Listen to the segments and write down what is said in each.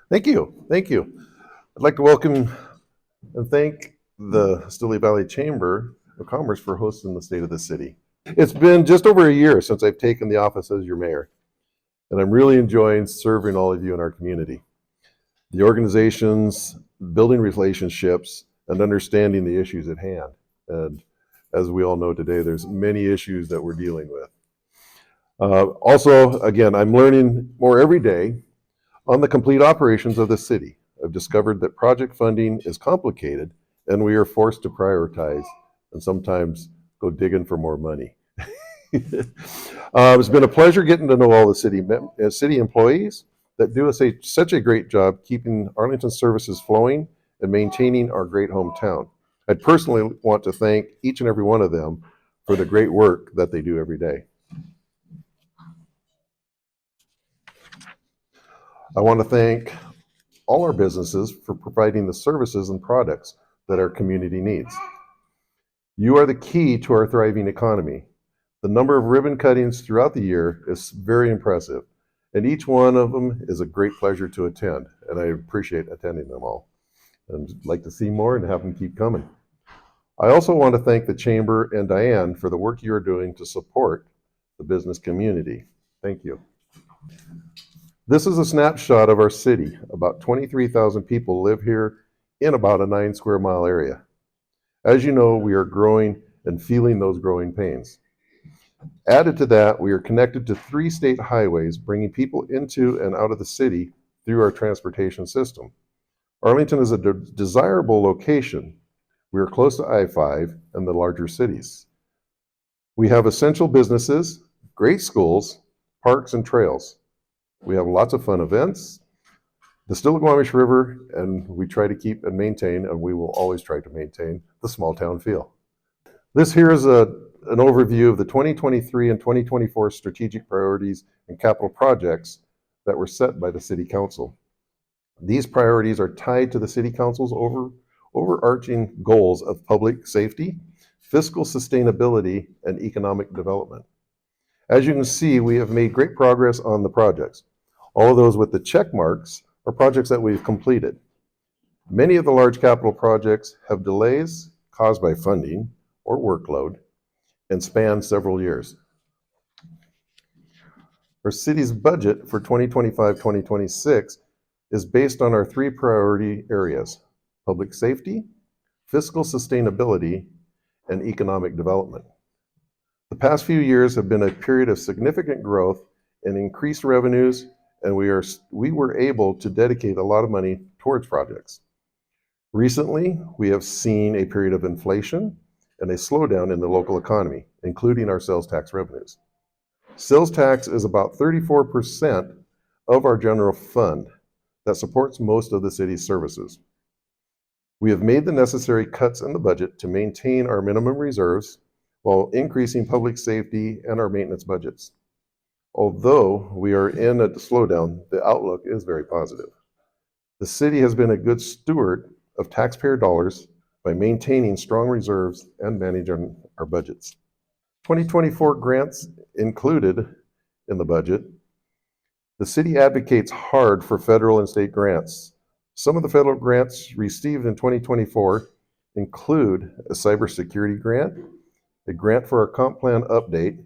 Thank you. Thank you. I'd like to welcome and thank the Stilley Valley Chamber of Commerce for hosting the State of the City. It's been just over a year since I've taken the office as your mayor, and I'm really enjoying serving all of you in our community. The organizations, building relationships, and understanding the issues at hand. And as we all know today, there's many issues that we're dealing with. Also, again, I'm learning more every day on the complete operations of the city. I've discovered that project funding is complicated and we are forced to prioritize and sometimes go digging for more money. It's been a pleasure getting to know all the city employees that do such a great job keeping Arlington services flowing and maintaining our great hometown. I personally want to thank each and every one of them for the great work that they do every day. I want to thank all our businesses for providing the services and products that our community needs. You are the key to our thriving economy. The number of ribbon cuttings throughout the year is very impressive, and each one of them is a great pleasure to attend, and I appreciate attending them all. And I'd like to see more and have them keep coming. I also want to thank the Chamber and Diane for the work you are doing to support the business community. Thank you. This is a snapshot of our city. About 23,000 people live here in about a 9 square mile area. As you know, we are growing and feeling those growing pains. Added to that, we are connected to 3 state highways, bringing people into and out of the city through our transportation system. Arlington is a desirable location. We are close to I-5 and the larger cities. We have essential businesses, great schools, parks, and trails. We have lots of fun events, the Stillaguamish River, and we try to keep and maintain, and we will always try to maintain, the small town feel. This here is an overview of the 2023 and 2024 strategic priorities and capital projects that were set by the City Council. These priorities are tied to the City Council's overarching goals of public safety, fiscal sustainability, and economic development. As you can see, we have made great progress on the projects. All of those with the check marks are projects that we've completed. Many of the large capital projects have delays caused by funding or workload and span several years. Our city's budget for 2025-2026 is based on our 3 priority areas: public safety, fiscal sustainability, and economic development. The past few years have been a period of significant growth and increased revenues, and we were able to dedicate a lot of money towards projects. Recently, we have seen a period of inflation and a slowdown in the local economy, including our sales tax revenues. Sales tax is about 34% of our general fund that supports most of the city's services. We have made the necessary cuts in the budget to maintain our minimum reserves while increasing public safety and our maintenance budgets. Although we are in a slowdown, the outlook is very positive. The city has been a good steward of taxpayer dollars by maintaining strong reserves and managing our budgets. 2024 grants included in the budget. The city advocates hard for federal and state grants. Some of the federal grants received in 2024 include a cybersecurity grant, a grant for our comp plan update,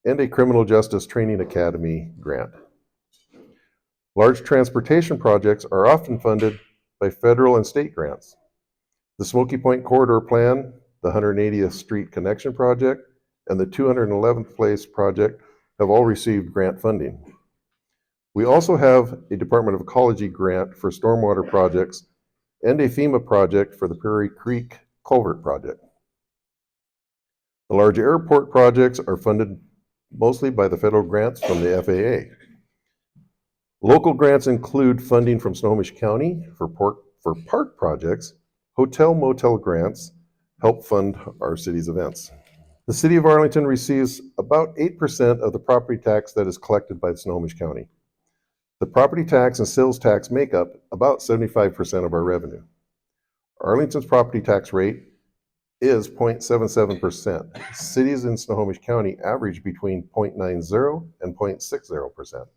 and a criminal justice training academy grant. Large transportation projects are often funded by federal and state grants. The Smoky Point Corridor Plan, the 180th Street Connection Project, and the 211th Place Project have all received grant funding. We also have a Department of Ecology grant for stormwater projects and a FEMA project for the Prairie Creek Culvert Project. The large airport projects are funded mostly by the federal grants from the FAA. Local grants include funding from Snohomish County for park projects. Hotel motel grants help fund our city's events. The City of Arlington receives about 8% of the property tax that is collected by Snohomish County. The property tax and sales tax make up about 75% of our revenue. Arlington's property tax rate is 0.77%. Cities in Snohomish County average between 0.90 and 0.60%.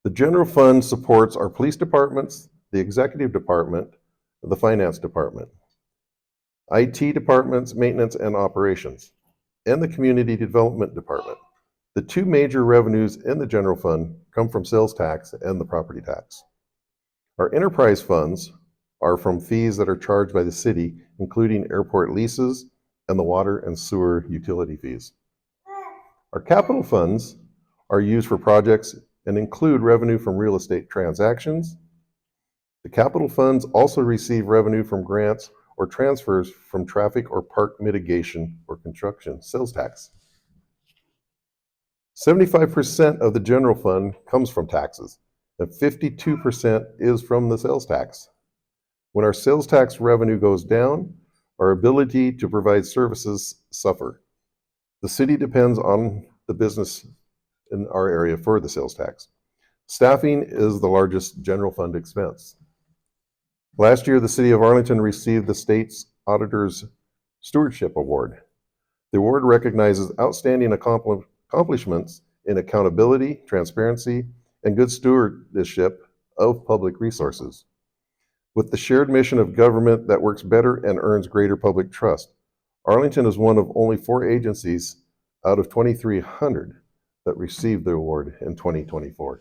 The general fund supports our police departments, the executive department, the finance department, IT departments, maintenance and operations, and the community development department. The two major revenues in the general fund come from sales tax and the property tax. Our enterprise funds are from fees that are charged by the city, including airport leases and the water and sewer utility fees. Our capital funds are used for projects and include revenue from real estate transactions. The capital funds also receive revenue from grants or transfers from traffic or park mitigation or construction sales tax. 75% of the general fund comes from taxes, and 52% is from the sales tax. When our sales tax revenue goes down, our ability to provide services suffer. The city depends on the business in our area for the sales tax. Staffing is the largest general fund expense. Last year, the City of Arlington received the state's Auditor's Stewardship Award. The award recognizes outstanding accomplishments in accountability, transparency, and good stewardship of public resources. With the shared mission of government that works better and earns greater public trust, Arlington is one of only 4 agencies out of 2,300 that received the award in 2024.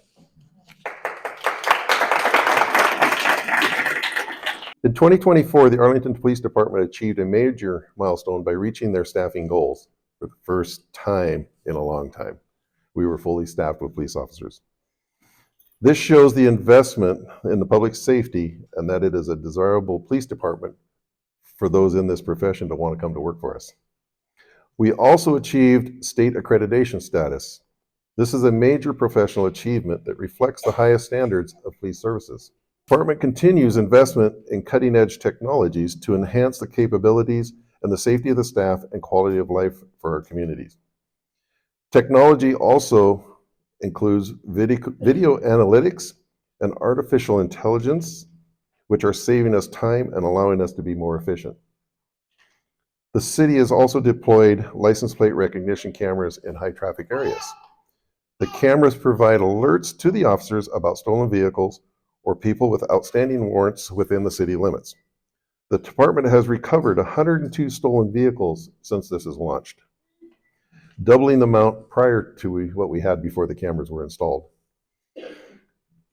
In 2024, the Arlington Police Department achieved a major milestone by reaching their staffing goals for the first time in a long time. We were fully staffed with police officers. This shows the investment in the public safety and that it is a desirable police department for those in this profession to want to come to work for us. We also achieved state accreditation status. This is a major professional achievement that reflects the highest standards of police services. The department continues investment in cutting-edge technologies to enhance the capabilities and the safety of the staff and quality of life for our communities. Technology also includes video analytics and artificial intelligence, which are saving us time and allowing us to be more efficient. The city has also deployed license plate recognition cameras in high traffic areas. The cameras provide alerts to the officers about stolen vehicles or people with outstanding warrants within the city limits. The department has recovered 102 stolen vehicles since this is launched, doubling the amount prior to what we had before the cameras were installed.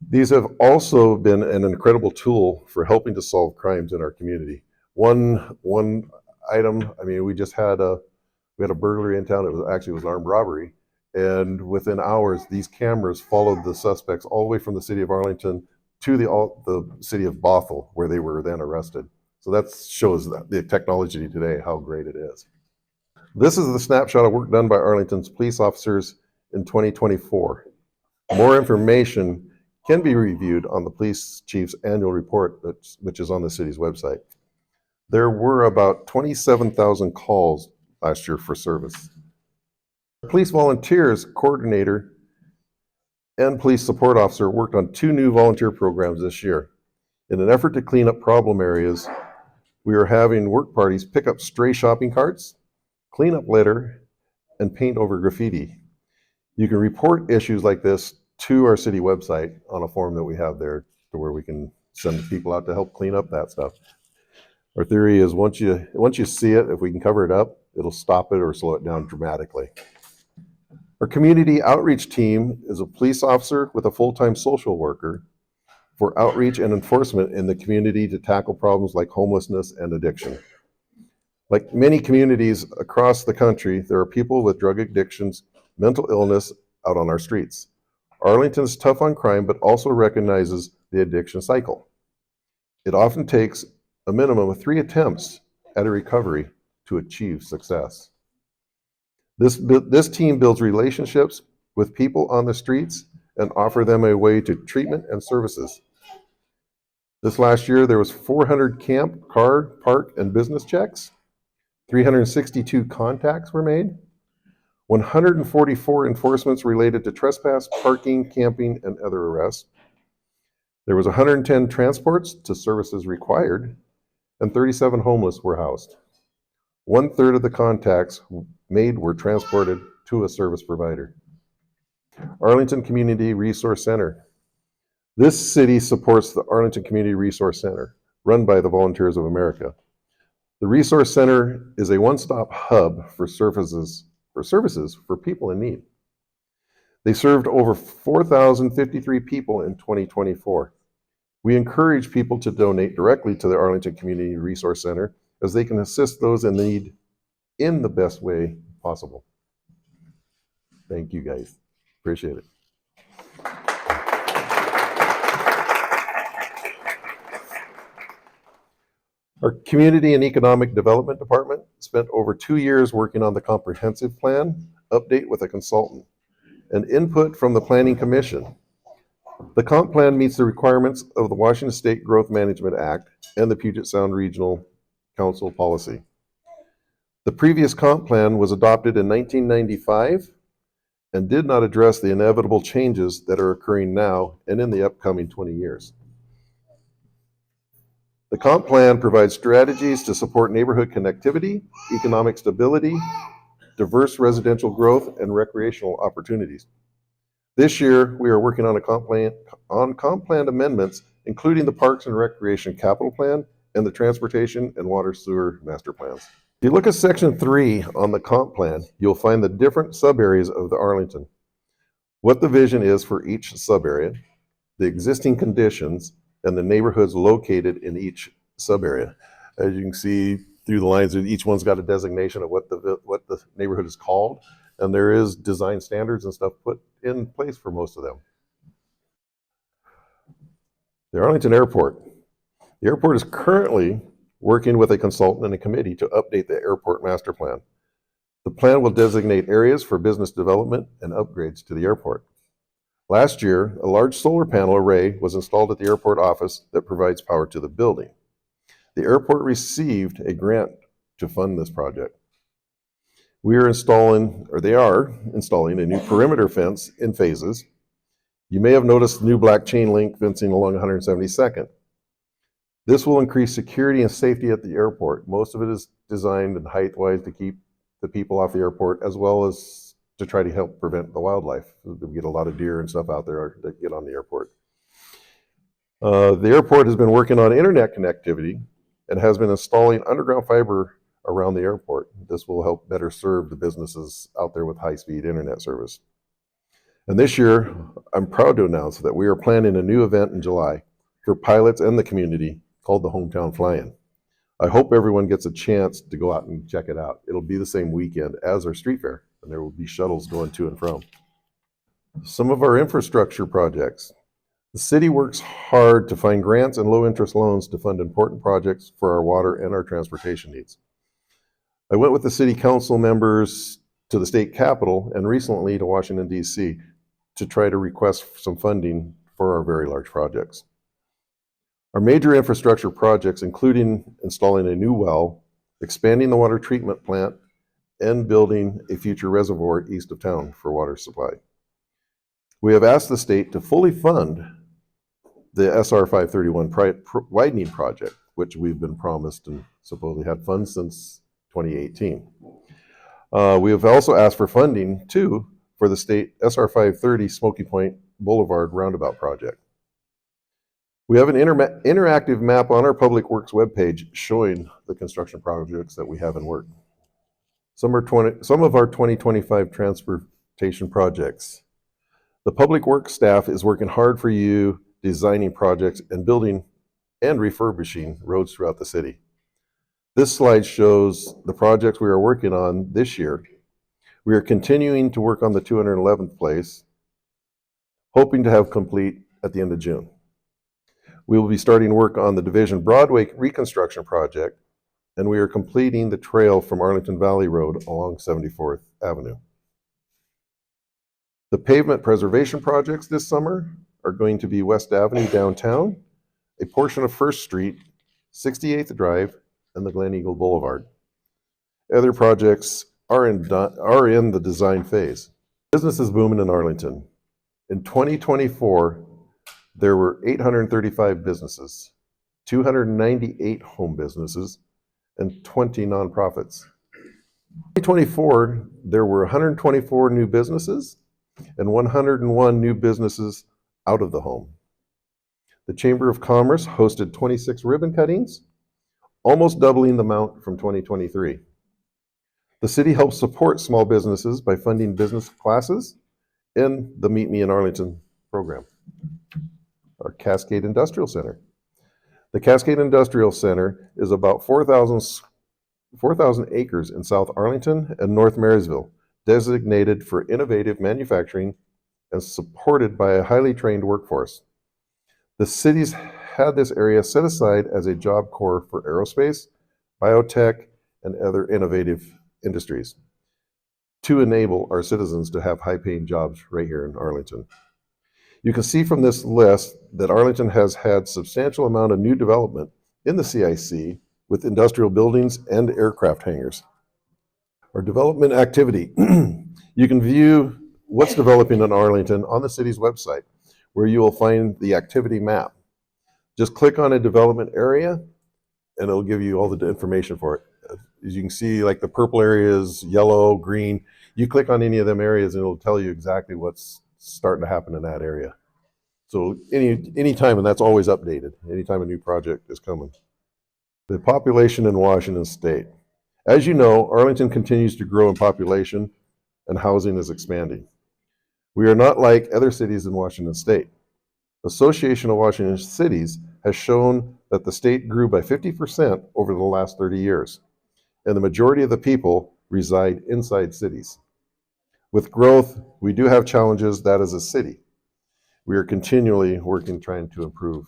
These have also been an incredible tool for helping to solve crimes in our community. One item, we just had a burglary in town. It was an armed robbery, and within hours, these cameras followed the suspects all the way from the city of Arlington to the city of Bothell, where they were then arrested. So that shows that the technology today, how great it is. This is the snapshot of work done by Arlington's police officers in 2024. More information can be reviewed on the police chief's annual report, which is on the city's website. There were about 27,000 calls last year for service. Police volunteers coordinator and police support officer worked on 2 new volunteer programs this year. In an effort to clean up problem areas, we are having work parties pick up stray shopping carts, clean up litter, and paint over graffiti. You can report issues like this to our city website on a form that we have there to where we can send people out to help clean up that stuff. Our theory is once you see it, if we can cover it up, it'll stop it or slow it down dramatically. Our community outreach team is a police officer with a full-time social worker for outreach and enforcement in the community to tackle problems like homelessness and addiction. Like many communities across the country, there are people with drug addictions, mental illness out on our streets. Arlington is tough on crime, but also recognizes the addiction cycle. It often takes a minimum of 3 attempts at a recovery to achieve success. This team builds relationships with people on the streets and offer them a way to treatment and services. This last year, there was 400 camp, car, park, and business checks. 362 contacts were made. 144 enforcements related to trespass, parking, camping, and other arrests. There was 110 transports to services required, and 37 homeless were housed. 1/3 of the contacts made were transported to a service provider. Arlington Community Resource Center. This city supports the Arlington Community Resource Center, run by the Volunteers of America. The Resource Center is a one-stop hub for services for people in need. They served over 4,053 people in 2024. We encourage people to donate directly to the Arlington Community Resource Center as they can assist those in need in the best way possible. Thank you, guys. Appreciate it. Our Community and Economic Development Department spent over 2 years working on the comprehensive plan update with a consultant and input from the Planning Commission. The comp plan meets the requirements of the Washington State Growth Management Act and the Puget Sound Regional Council policy. The previous comp plan was adopted in 1995 and did not address the inevitable changes that are occurring now and in the upcoming 20 years. The comp plan provides strategies to support neighborhood connectivity, economic stability, diverse residential growth, and recreational opportunities. This year, we are working on comp plan amendments, including the Parks and Recreation Capital Plan and the Transportation and Water Sewer Master Plans. If you look at Section 3 on the comp plan, you'll find the different sub-areas of the Arlington, what the vision is for each sub-area, the existing conditions, and the neighborhoods located in each sub-area. As you can see through the lines, each one's got a designation of what the neighborhood is called, and there is design standards and stuff put in place for most of them. The Arlington Airport. The airport is currently working with a consultant and a committee to update the airport master plan. The plan will designate areas for business development and upgrades to the airport. Last year, a large solar panel array was installed at the airport office that provides power to the building. The airport received a grant to fund this project. They are installing a new perimeter fence in phases. You may have noticed new black chain link fencing along 172nd. This will increase security and safety at the airport. Most of it is designed and height-wise to keep the people off the airport, as well as to try to help prevent the wildlife. We get a lot of deer and stuff out there that get on the airport. The airport has been working on internet connectivity and has been installing underground fiber around the airport. This will help better serve the businesses out there with high-speed internet service. And this year, I'm proud to announce that we are planning a new event in July for pilots and the community called the Hometown Fly-In. I hope everyone gets a chance to go out and check it out. It'll be the same weekend as our street fair, and there will be shuttles going to and from. Some of our infrastructure projects. The city works hard to find grants and low-interest loans to fund important projects for our water and our transportation needs. I went with the city council members to the state capitol and recently to Washington, D.C. to try to request some funding for our very large projects. Our major infrastructure projects, including installing a new well, expanding the water treatment plant, and building a future reservoir east of town for water supply. We have asked the state to fully fund the SR 531 widening project, which we've been promised and supposedly had funds since 2018. We have also asked for funding, too, for the state SR 530 Smoky Point Boulevard roundabout project. We have an interactive map on our Public Works webpage showing the construction projects that we have in work. Some of our 2025 transportation projects. The Public Works staff is working hard for you, designing projects and building and refurbishing roads throughout the city. This slide shows the projects we are working on this year. We are continuing to work on the 211th place, hoping to have complete at the end of June. We will be starting work on the Division Broadway reconstruction project, and we are completing the trail from Arlington Valley Road along 74th Avenue. The pavement preservation projects this summer are going to be West Avenue downtown, a portion of First Street, 68th Drive, and the Glen Eagle Boulevard. Other projects are in the design phase. Business is booming in Arlington. In 2024, there were 835 businesses, 298 home businesses, and 20 nonprofits. In 2024, there were 124 new businesses and 101 new businesses out of the home. The Chamber of Commerce hosted 26 ribbon cuttings, almost doubling the amount from 2023. The city helps support small businesses by funding business classes and the Meet Me in Arlington program. Our Cascade Industrial Center. The Cascade Industrial Center is about 4,000 acres in South Arlington and North Marysville, designated for innovative manufacturing and supported by a highly trained workforce. The cities had this area set aside as a job corps for aerospace, biotech, and other innovative industries to enable our citizens to have high-paying jobs right here in Arlington. You can see from this list that Arlington has had substantial amount of new development in the CIC with industrial buildings and aircraft hangars. Our development activity. You can view what's developing in Arlington on the city's website, where you will find the activity map. Just click on a development area and it'll give you all the information for it. As you can see, like the purple areas, yellow, green, you click on any of them areas and it'll tell you exactly what's starting to happen in that area. So any time, and that's always updated, anytime a new project is coming. The population in Washington State. As you know, Arlington continues to grow in population and housing is expanding. We are not like other cities in Washington State. Association of Washington Cities has shown that the state grew by 50% over the last 30 years, and the majority of the people reside inside cities. With growth, we do have challenges that as a city. We are continually working, trying to improve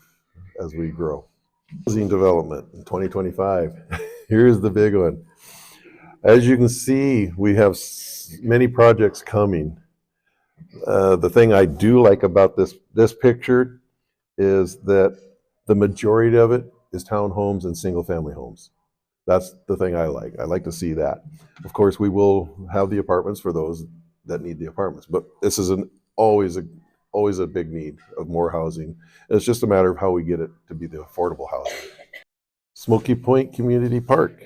as we grow. Housing development in 2025. Here's the big one. As you can see, we have many projects coming. The thing I do like about this picture is that the majority of it is townhomes and single-family homes. That's the thing I like. I like to see that. Of course, we will have the apartments for those that need the apartments, but this is always a big need of more housing. It's just a matter of how we get it to be the affordable housing. Smoky Point Community Park.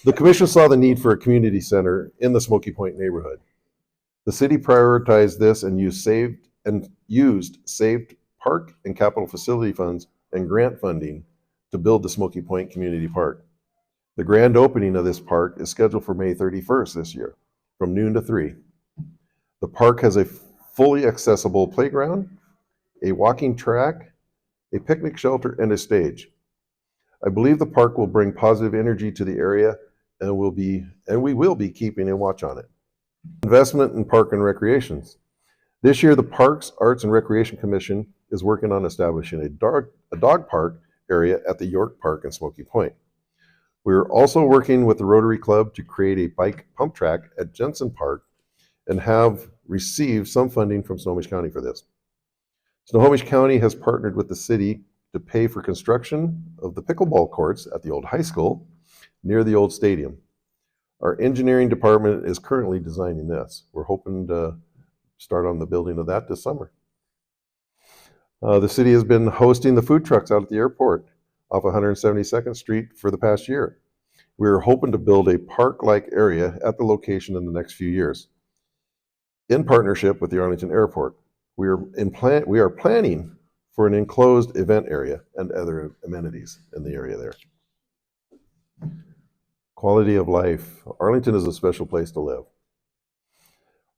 The commission saw the need for a community center in the Smoky Point neighborhood. The city prioritized this and used saved park and capital facility funds and grant funding to build the Smoky Point Community Park. The grand opening of this park is scheduled for May 31st this year, from noon to 3. The park has a fully accessible playground, a walking track, a picnic shelter, and a stage. I believe the park will bring positive energy to the area and we will be keeping a watch on it. Investment in park and recreations. This year, the Parks, Arts, and Recreation Commission is working on establishing a dog park area at the York Park in Smoky Point. We are also working with the Rotary Club to create a bike pump track at Jensen Park and have received some funding from Snohomish County for this. Snohomish County has partnered with the city to pay for construction of the pickleball courts at the old high school near the old stadium. Our engineering department is currently designing this. We're hoping to start on the building of that this summer. The city has been hosting the food trucks out at the airport off 172nd Street for the past year. We are hoping to build a park-like area at the location in the next few years in partnership with the Arlington Airport. We are planning for an enclosed event area and other amenities in the area there. Quality of life. Arlington is a special place to live.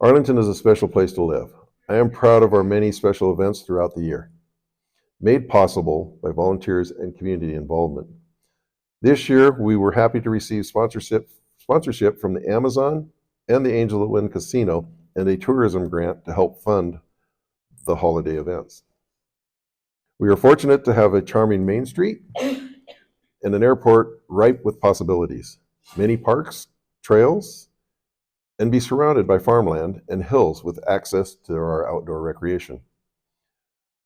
Arlington is a special place to live. I am proud of our many special events throughout the year, made possible by volunteers and community involvement. This year, we were happy to receive sponsorship from the Amazon and the Angel at Wynn Casino and a tourism grant to help fund the holiday events. We are fortunate to have a charming Main Street and an airport ripe with possibilities, many parks, trails, and be surrounded by farmland and hills with access to our outdoor recreation.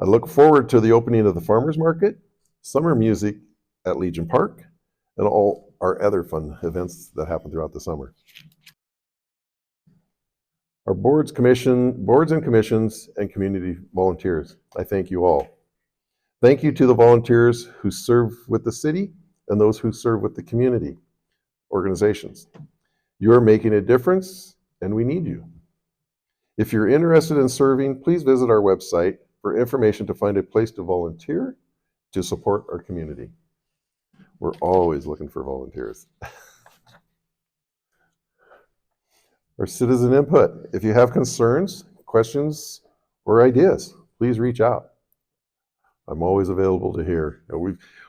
I look forward to the opening of the farmers market, summer music at Legion Park, and all our other fun events that happen throughout the summer. Our boards and commissions, and community volunteers, I thank you all. Thank you to the volunteers who serve with the city and those who serve with the community organizations. You are making a difference, and we need you. If you're interested in serving, please visit our website for information to find a place to volunteer to support our community. We're always looking for volunteers. Our citizen input. If you have concerns, questions, or ideas, please reach out. I'm always available to hear.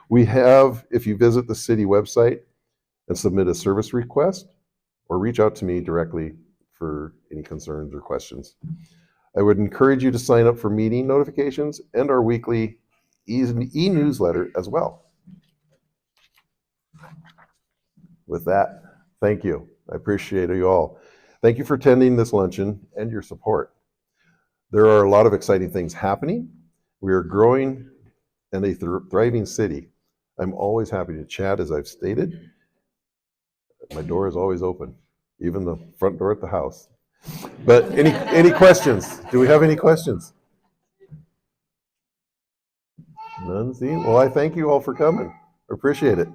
We have, if you visit the city website and submit a service request, or reach out to me directly for any concerns or questions. I would encourage you to sign up for meeting notifications and our weekly e-newsletter as well. With that, thank you. I appreciate you all. Thank you for attending this luncheon and your support. There are a lot of exciting things happening. We are growing and a thriving city. I'm always happy to chat, as I've stated. My door is always open, even the front door at the house. But any questions? Do we have any questions? None? See? Well, I thank you all for coming. Appreciate it.